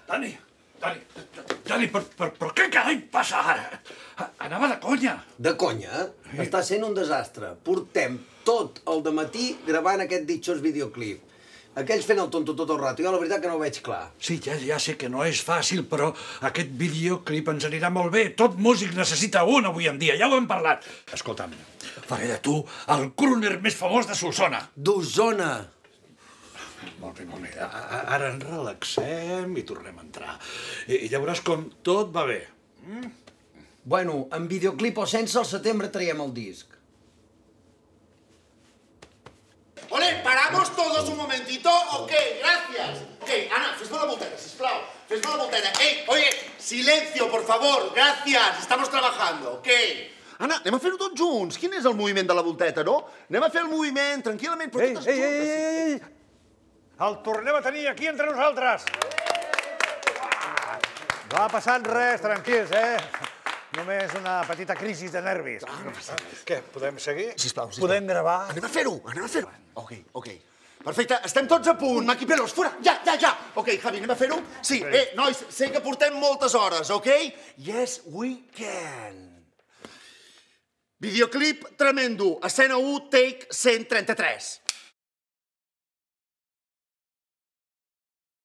Dani, però què carai passa ara? Anava de conya. De conya? Està sent un desastre. Portem tot el dematí gravant aquest ditxós videoclip. Aquells fent el tonto tot el rato. Jo la veritat que no ho veig clar. Sí, ja sé que no és fàcil, però aquest videoclip ens anirà molt bé. Tot músic necessita un avui en dia, ja ho hem parlat. Escolta'm, faré de tu el crooner més famós de Solsona. D'Osona. Molt bé. Ara ens relaxem i tornem a entrar. I ja veuràs com tot va bé. Bueno, amb videoclip o sense, al setembre traiem el disc. Ole, paramos todos un momentito. Ok, gracias. Ok, Ana, fes-me la volteta, sisplau. Fes-me la volteta. Ei, oye, silencio, por favor. Gracias, estamos trabajando, ok? Anna, anem a fer-ho tots junts. Quin és el moviment de la volteta, no? Anem a fer el moviment tranquil·lament, però totes juntes. Ei! El tornem a tenir aquí entre nosaltres. No ha passat res, tranquils, Només una petita crisi de nervis. Què, podem seguir? Sisplau. Podem gravar? Anem a fer-ho. Ok. Perfecte, estem tots a punt. Maki pelos, fora, ja. Ok, Javi, anem a fer-ho? Sí, nois, sé que portem moltes hores, ok? Yes, we can. Videoclip tremendo. Escena 1, take 133.